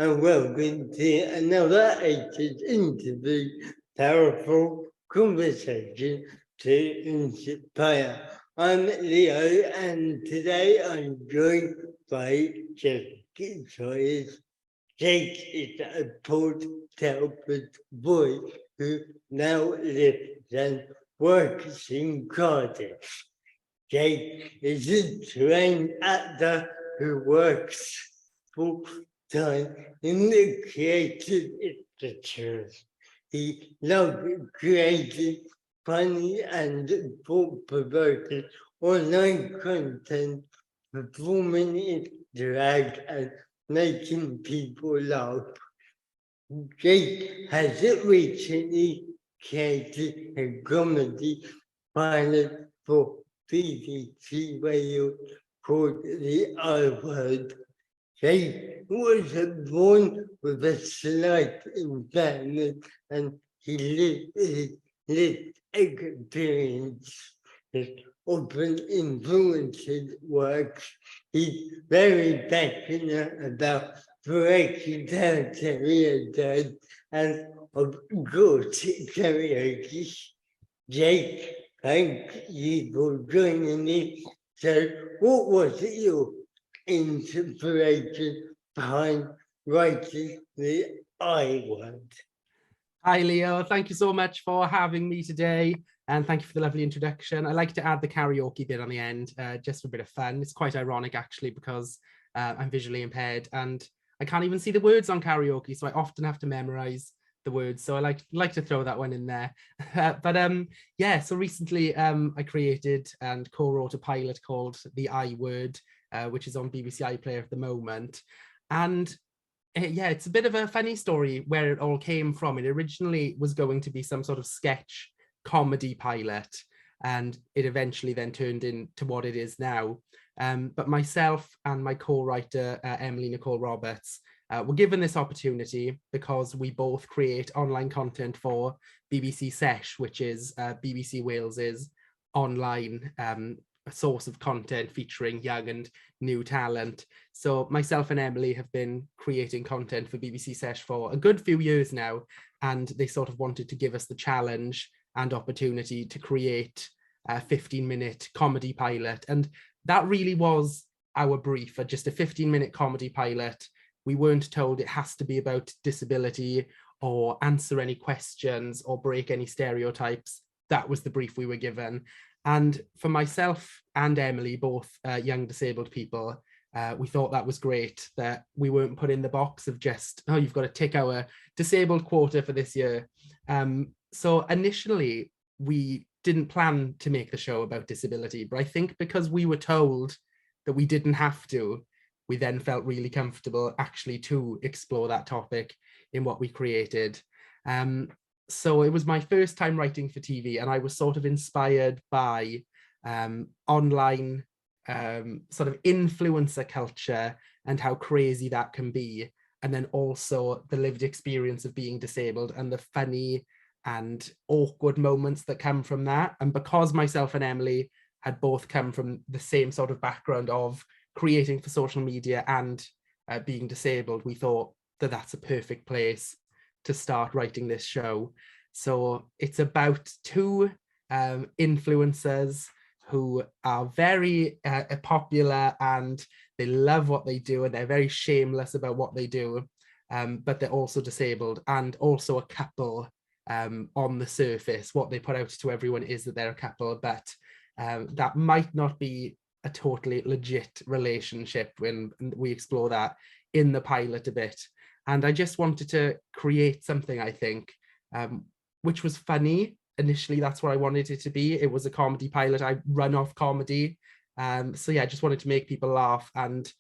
and welcome to another interview, powerful conversation to inspire. I'm Leo, and today I'm joined by Jake Sawyers. Jake is a Port Talbot boy who now lives and works in Cardiff. Jake is a trained actor who works full time in the creative industries. He loves creating funny and thought-provoking online content, performing in drag and making people laugh. Jake has recently created a comedy pilot for BBC Radio called The I Word. Jake was born with a slight impairment and he lived experience that often influences works. He's very passionate about breaking down stereotypes and of course karaoke. Jake, thank you for joining me. So, what was your inspiration behind writing the I Word? Hi, Leo. Thank you so much for having me today. And thank you for the lovely introduction. I like to add the karaoke bit on the end, just for a bit of fun. It's quite ironic, actually, because I'm visually impaired and I can't even see the words on karaoke. So I often have to memorize the words. So I like to throw that one in there. Yeah, so recently I created and co-wrote a pilot called The I Word, which is on BBC iPlayer at the moment. And yeah, it's a bit of a funny story where it all came from. It originally was going to be some sort of sketch comedy pilot, and it eventually then turned into what it is now. But myself and my co-writer, Emily Nicole Roberts, were given this opportunity because we both create online content for BBC Sesh, which is BBC Wales's online a source of content featuring young and new talent. So myself and Emily have been creating content for BBC Sesh for a good few years now, and they sort of wanted to give us the challenge and opportunity to create a 15-minute comedy pilot. And that really was our brief, for just a 15-minute comedy pilot. We weren't told it has to be about disability or answer any questions or break any stereotypes. That was the brief we were given. And for myself and Emily, both young disabled people, we thought that was great, that we weren't put in the box of just, oh, you've got to tick our disabled quota for this year. So initially, we didn't plan to make the show about disability, but I think because we were told that we didn't have to, we then felt really comfortable actually to explore that topic in what we created. So it was my first time writing for TV, and I was sort of inspired by online sort of influencer culture and how crazy that can be. And then also the lived experience of being disabled and the funny and awkward moments that come from that. And because myself and Emily had both come from the same sort of background of creating for social media and being disabled, we thought that that's a perfect place to start writing this show. So it's about two influencers who are very popular and they love what they do and they're very shameless about what they do, but they're also disabled and also a couple on the surface. What they put out to everyone is that they're a couple, but that might not be a totally legit relationship when we explore that in the pilot a bit. And I just wanted to create something, I think, which was funny. Initially, that's what I wanted it to be. It was a comedy pilot. I run off comedy. So yeah, I just wanted to make people laugh and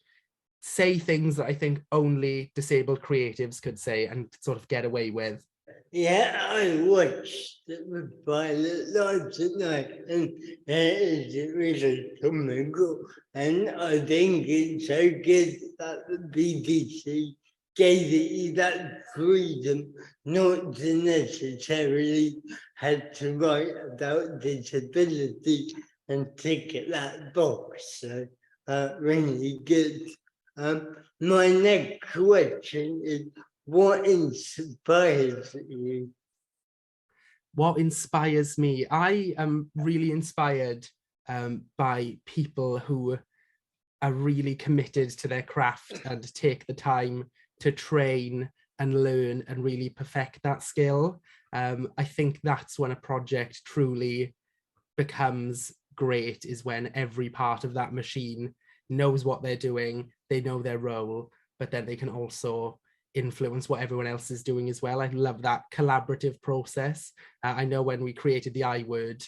say things that I think only disabled creatives could say and sort of get away with. Yeah, I watched the pilot last night, and it is really comical. And I think it's so good that the BBC gave you that freedom not to necessarily have to write about disability and tick that box. So, really good. My next question is, what inspires you? What inspires me? I am really inspired by people who are really committed to their craft and take the time to train and learn and really perfect that skill. I think that's when a project truly becomes great, is when every part of that machine knows what they're doing, they know their role, but then they can also influence what everyone else is doing as well. I love that collaborative process. I know when we created the I Word,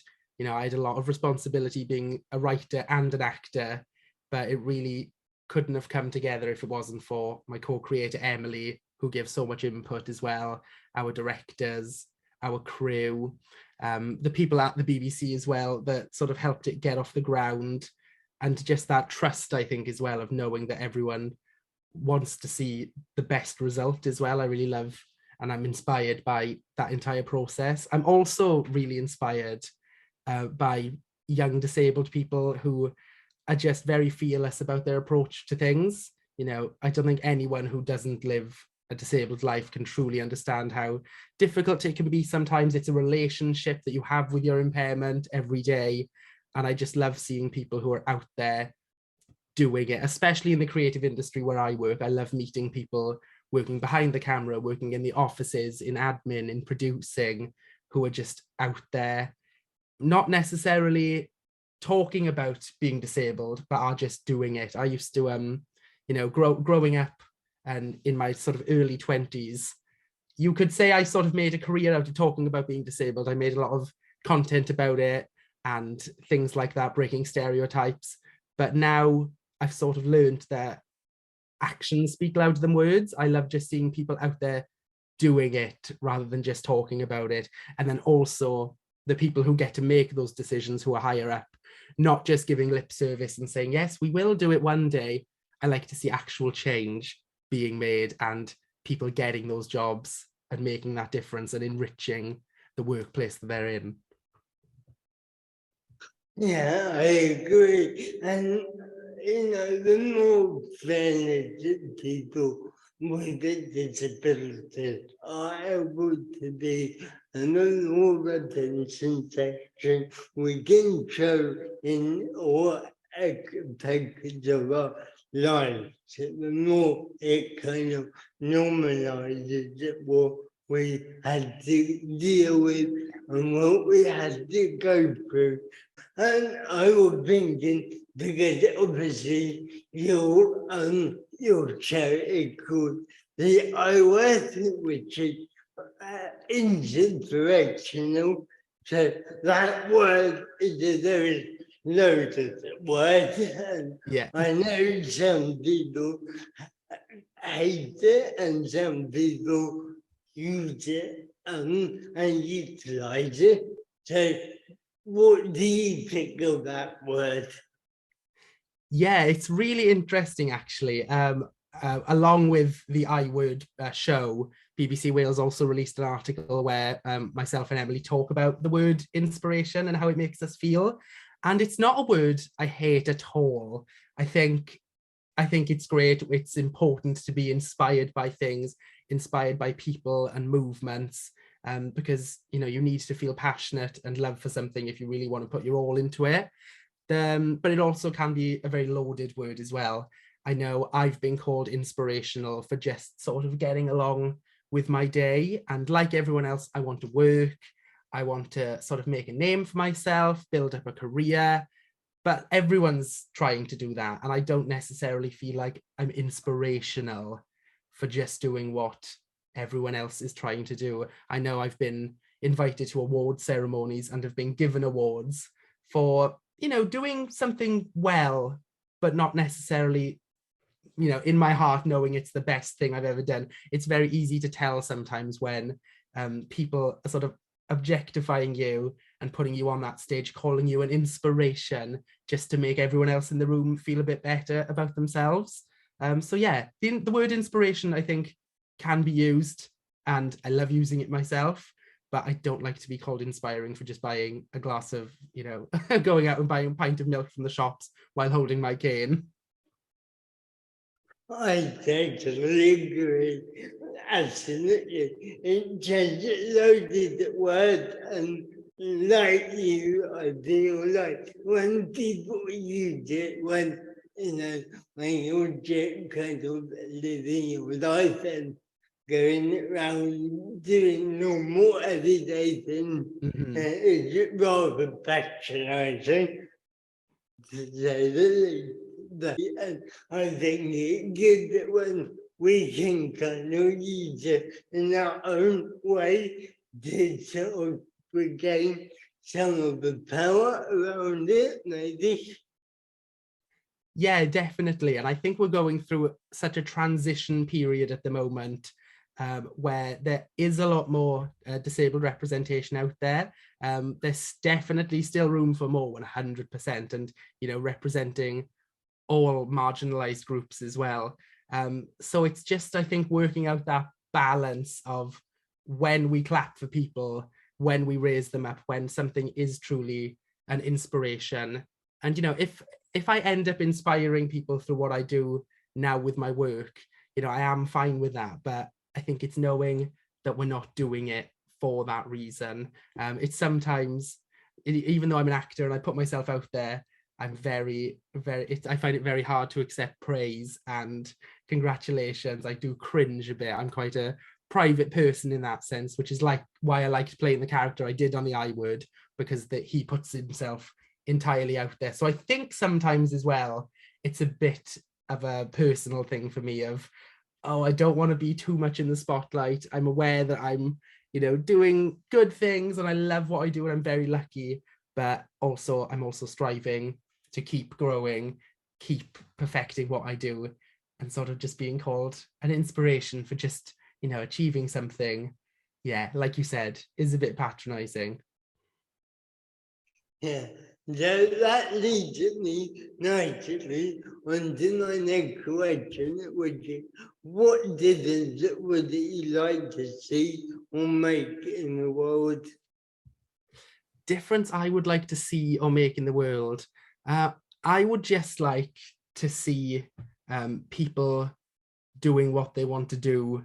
I had a lot of responsibility being a writer and an actor, but it really couldn't have come together if it wasn't for my co-creator Emily, who gives so much input as well, our directors, our crew, the people at the BBC as well that sort of helped it get off the ground, and just that trust, I think, as well, of knowing that everyone wants to see the best result as well. I really love, and I'm inspired by that entire process. I'm also really inspired by young disabled people who are just very fearless about their approach to things. I don't think anyone who doesn't live a disabled life can truly understand how difficult it can be sometimes. It's a relationship that you have with your impairment every day. And I just love seeing people who are out there doing it, especially in the creative industry where I work. I love meeting people working behind the camera, working in the offices, in admin, in producing, who are just out there, not necessarily talking about being disabled, but are just doing it. I used to, growing up and in my sort of early 20s, you could say I sort of made a career out of talking about being disabled. I made a lot of content about it and things like that, breaking stereotypes. But now I've sort of learned that actions speak louder than words. I love just seeing people out there doing it rather than just talking about it. And then also the people who get to make those decisions, who are higher up, not just giving lip service and saying, yes, we will do it one day. I like to see actual change being made and people getting those jobs and making that difference and enriching the workplace that they're in. Yeah, I agree. And, the more talented people with a disability are able to be an more attention section, we can show in all aspects of our lives. The more it kind of normalizes it, what we had to deal with and what we had to go through. And I was thinking, because obviously your charity called the IOS, which is interdirectional. So that word is a very loaded word. And Yeah. I know some people hate it and some people use it and utilize it. So what do you think of that word? Yeah, it's really interesting, actually. Along with the I Word show, BBC Wales also released an article where myself and Emily talk about the word inspiration and how it makes us feel. And it's not a word I hate at all. I think it's great. It's important to be inspired by things, inspired by people and movements, because you need to feel passionate and love for something if you really want to put your all into it. But it also can be a very loaded word as well. I know I've been called inspirational for just sort of getting along with my day. And like everyone else, I want to work. I want to sort of make a name for myself, build up a career. But everyone's trying to do that. And I don't necessarily feel like I'm inspirational for just doing what everyone else is trying to do. I know I've been invited to award ceremonies and have been given awards for, doing something well, but not necessarily, in my heart, knowing it's the best thing I've ever done. It's very easy to tell sometimes when people are sort of objectifying you and putting you on that stage, calling you an inspiration just to make everyone else in the room feel a bit better about themselves. So yeah, the word inspiration, I think, can be used, and I love using it myself, but I don't like to be called inspiring for just buying a glass of, going out and buying a pint of milk from the shops while holding my cane. I totally agree. Absolutely. It just loaded the word, and like you, I feel like when people use it, when you're just kind of living your life and going around doing normal everyday things, Mhm. it's rather patronizing to say the least. And I think it's good that when we can kind of use it in our own way to sort of regain some of the power around it, maybe. Yeah, definitely. And I think we're going through such a transition period at the moment, where there is a lot more disabled representation out there. There's definitely still room for more, 100%, and representing all marginalized groups as well. So it's just, I think, working out that balance of when we clap for people, when we raise them up, when something is truly an inspiration. And if I end up inspiring people through what I do now with my work, I am fine with that. But I think it's knowing that we're not doing it for that reason. It's sometimes, even though I'm an actor and I put myself out there, I'm I find it very hard to accept praise and congratulations. I do cringe a bit. I'm quite a private person in that sense, which is like why I liked playing the character I did on the I Word, because he puts himself entirely out there. So I think sometimes as well, it's a bit of a personal thing for me of, oh, I don't want to be too much in the spotlight. I'm aware that I'm, doing good things and I love what I do and I'm very lucky, but also I'm also striving to keep growing, keep perfecting what I do, and sort of just being called an inspiration for just, achieving something. Yeah, like you said, is a bit patronizing. Yeah, that leads me nicely onto my next question, which is what difference would you like to see or make in the world? Difference I would like to see or make in the world. Uh, I would just like to see people doing what they want to do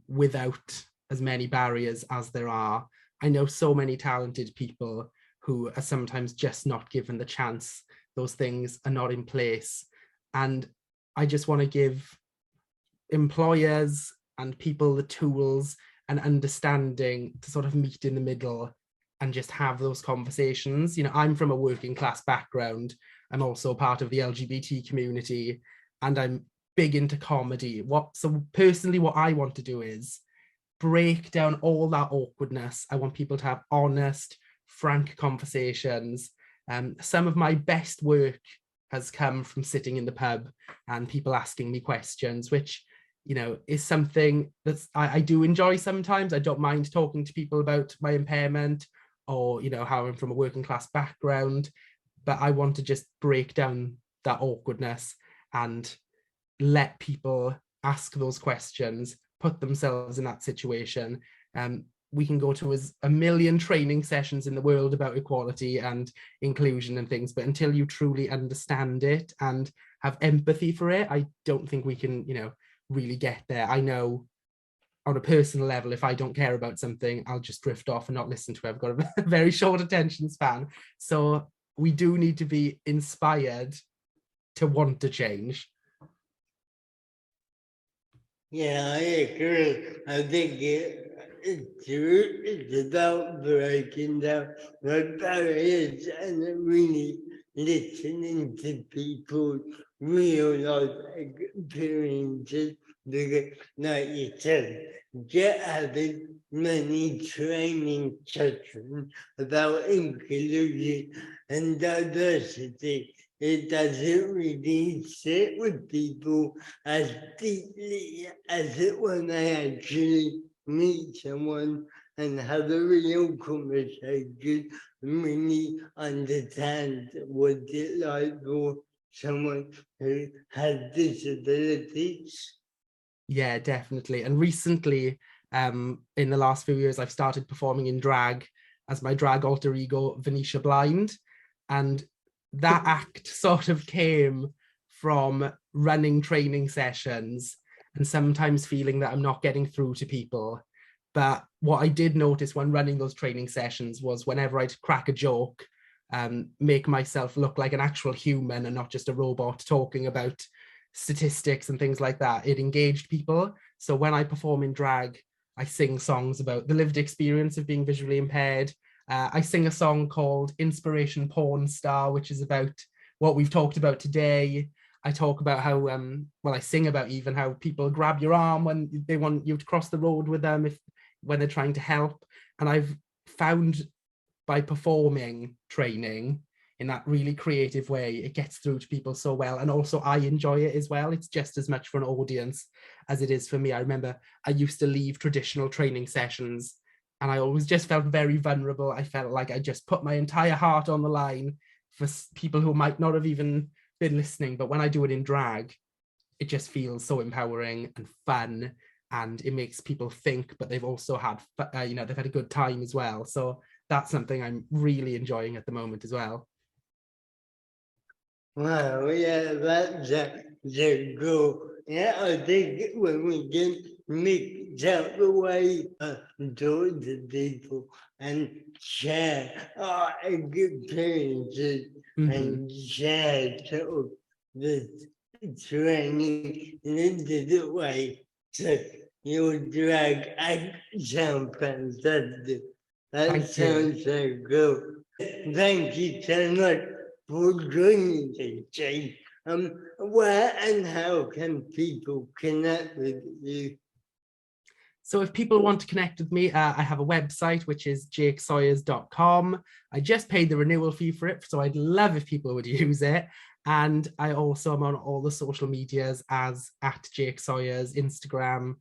without as many barriers as there are. I know so many talented people who are sometimes just not given the chance. Those things are not in place. And I just want to give employers and people the tools and understanding to sort of meet in the middle and just have those conversations. I'm from a working class background. I'm also part of the LGBT community and I'm big into comedy. So personally, what I want to do is break down all that awkwardness. I want people to have honest, frank conversations. Some of my best work has come from sitting in the pub and people asking me questions, which is something that I do enjoy sometimes. I don't mind talking to people about my impairment or, how I'm from a working class background, but I want to just break down that awkwardness and let people ask those questions, put themselves in that situation. We can go to a million training sessions in the world about equality and inclusion and things, but until you truly understand it and have empathy for it, I don't think we can, really get there. I know on a personal level, if I don't care about something, I'll just drift off and not listen to it. I've got a very short attention span. So we do need to be inspired to want to change. Yeah, I agree. I think it's about breaking down the barriers and really listening to people's real life experiences. Because, like you said, get having many training sessions about inclusion and diversity. It doesn't really sit with people as deeply as it when I actually meet someone and have a real conversation and really understand what it's like for someone who has disabilities. Yeah, definitely. And recently, in the last few years, I've started performing in drag as my drag alter ego, Venetia Blind. And that act sort of came from running training sessions and sometimes feeling that I'm not getting through to people. But what I did notice when running those training sessions was whenever I'd crack a joke, make myself look like an actual human and not just a robot talking about statistics and things like that, it engaged people. So when I perform in drag, I sing songs about the lived experience of being visually impaired. I sing a song called Inspiration Porn Star, which is about what we've talked about today. I talk about how, well, I sing about even how people grab your arm when they want you to cross the road with them when they're trying to help. And I've found by performing training in that really creative way, it gets through to people so well. And also I enjoy it as well. It's just as much for an audience as it is for me. I remember I used to leave traditional training sessions and I always just felt very vulnerable. I felt like I just put my entire heart on the line for people who might not have even been listening. But when I do it in drag, it just feels so empowering and fun, and it makes people think, but they've also had, they've had a good time as well. So that's something I'm really enjoying at the moment as well. Wow, yeah, that's a goal. Yeah, I think when we can mix out the way talk to people and share our experiences and share sort of the training in a different way. So your drag act sound fantastic. That sounds so good. Thank you so much for joining me, Jake. Where and how can people connect with you? So if people want to connect with me, I have a website, which is jakesawyers.com. I just paid the renewal fee for it, so I'd love if people would use it. And I also am on all the social medias as @JakeSawyers, Instagram,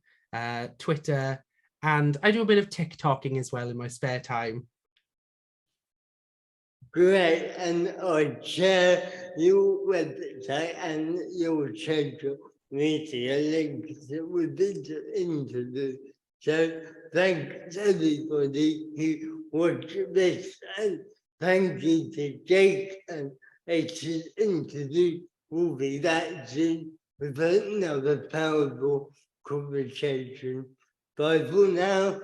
Twitter, and I do a bit of TikToking as well in my spare time. Great, and I share your website and your social media links within the interview. So thanks everybody who watched this, and thank you to Jake, and it's an interview. We'll be back soon with another powerful conversation. Bye for now.